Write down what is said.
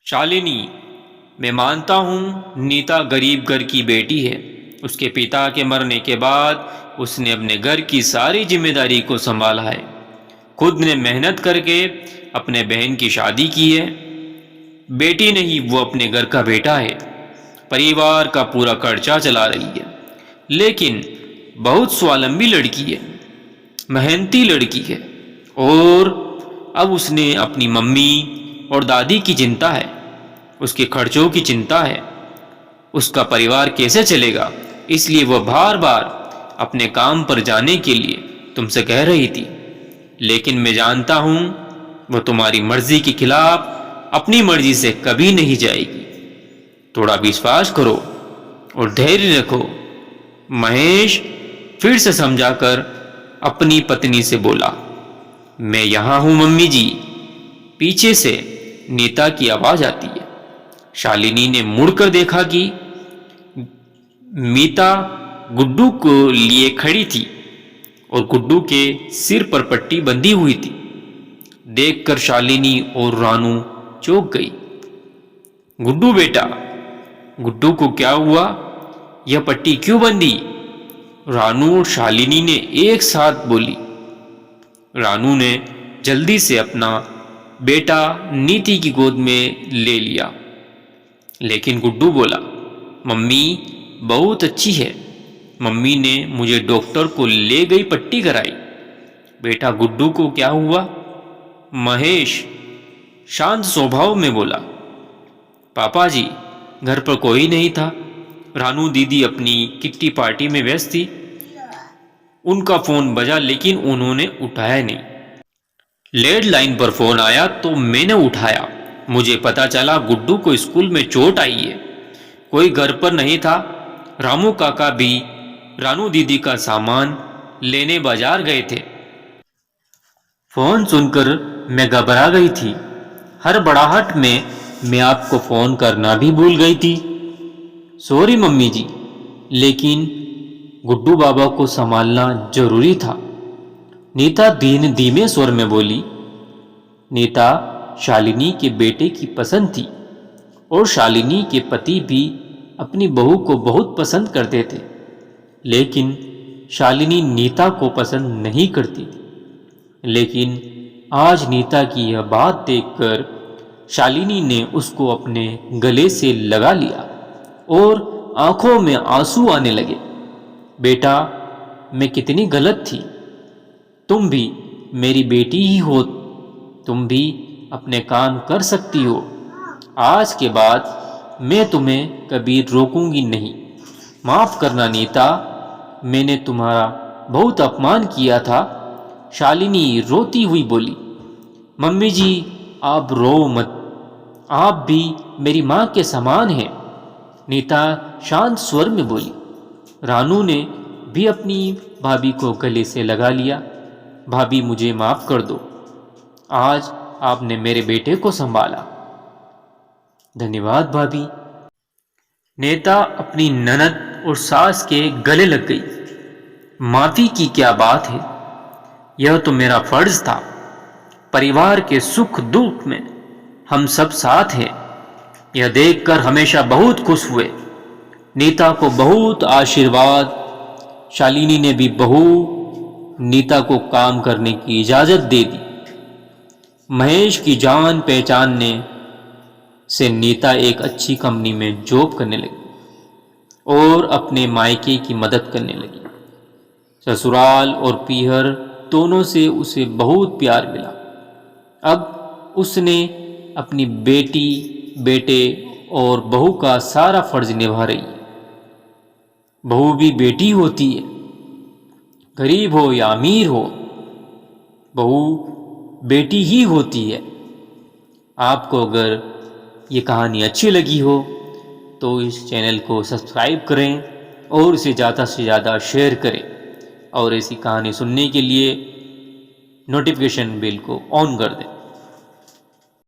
शालिनी, मैं मानता हूँ नीता गरीब घर की बेटी है। उसके पिता के मरने के बाद उसने अपने घर की सारी जिम्मेदारी को संभाला है। खुद ने मेहनत करके अपने बहन की शादी की है। बेटी नहीं, वो अपने घर का बेटा है। परिवार का पूरा खर्चा चला रही है। लेकिन बहुत स्वावलंबी लड़की है, मेहनती लड़की है। और अब उसने अपनी मम्मी और दादी की चिंता है, उसके खर्चों की चिंता है, उसका परिवार कैसे चलेगा। इसलिए वह बार बार अपने काम पर जाने के लिए तुमसे कह रही थी। लेकिन मैं जानता हूँ वह तुम्हारी मर्जी के खिलाफ अपनी मर्जी से कभी नहीं जाएगी। थोड़ा विश्वास करो और धैर्य रखो। महेश फिर से समझाकर अपनी पत्नी से बोला, मैं यहाँ हूँ मम्मी जी। पीछे से नीता की आवाज आती है। शालिनी ने मुड़कर देखा कि मीता गुड्डू को लिए खड़ी थी और गुड्डू के सिर पर पट्टी बंधी हुई थी। देखकर शालिनी और रानू चौंक गई। गुड्डू बेटा, गुड्डू को क्या हुआ? यह पट्टी क्यों बंधी? रानू और शालिनी ने एक साथ बोली। रानू ने जल्दी से अपना बेटा नीति की गोद में ले लिया। लेकिन गुड्डू बोला, मम्मी बहुत अच्छी है। मम्मी ने मुझे डॉक्टर को ले गई पट्टी कराई। बेटा गुड्डू को क्या हुआ? महेश शांत स्वभाव में बोला, पापा जी घर पर कोई नहीं था। रानू दीदी अपनी किट्टी पार्टी में व्यस्त थी। उनका फोन बजा लेकिन उन्होंने उठाया नहीं। लैंडलाइन पर फोन आया तो मैंने उठाया। मुझे पता चला गुड्डू को स्कूल में चोट आई है। कोई घर पर नहीं था। रामू काका भी रानू दीदी का सामान लेने बाजार गए थे। फोन सुनकर मैं घबरा गई थी। हड़बड़ाहट में मैं आपको फोन करना भी भूल गई थी। सॉरी मम्मी जी, लेकिन गुड्डू बाबा को संभालना जरूरी था। नीता धीमे स्वर में बोली। नीता शालिनी के बेटे की पसंद थी और शालिनी के पति भी अपनी बहू को बहुत पसंद करते थे। लेकिन शालिनी नीता को पसंद नहीं करती थी। लेकिन आज नीता की यह बात देखकर शालिनी ने उसको अपने गले से लगा लिया और आंखों में आंसू आने लगे। बेटा, मैं कितनी गलत थी। तुम भी मेरी बेटी ही हो। तुम भी अपने काम कर सकती हो। आज के बाद मैं तुम्हें कभी रोकूंगी नहीं। माफ करना नीता, मैंने तुम्हारा बहुत अपमान किया था। शालिनी रोती हुई बोली। मम्मी जी आप रो मत, आप भी मेरी माँ के समान हैं। नीता शांत स्वर में बोली। रानू ने भी अपनी भाभी को गले से लगा लिया। भाभी मुझे माफ कर दो। आज आपने मेरे बेटे को संभाला। धन्यवाद भाभी। नीता अपनी ननद और सास के गले लग गई। माफी की क्या बात है, यह तो मेरा फर्ज था। परिवार के सुख दुख में हम सब साथ हैं। यह देखकर हमेशा बहुत खुश हुए। नीता को बहुत आशीर्वाद। शालिनी ने भी नीता को काम करने की इजाजत दे दी। महेश की जान पहचानने से नीता एक अच्छी कंपनी में जॉब करने लगी और अपने मायके की मदद करने लगी। ससुराल और पीहर दोनों से उसे बहुत प्यार मिला। अब उसने अपनी बेटी, बेटे और बहू का सारा फर्ज निभा रही है। बहू भी बेटी होती है, गरीब हो या अमीर हो, बहू बेटी ही होती है। आपको अगर ये कहानी अच्छी लगी हो तो इस चैनल को सब्सक्राइब करें और इसे ज़्यादा से ज़्यादा शेयर करें और ऐसी कहानी सुनने के लिए नोटिफिकेशन बेल को ऑन कर दें।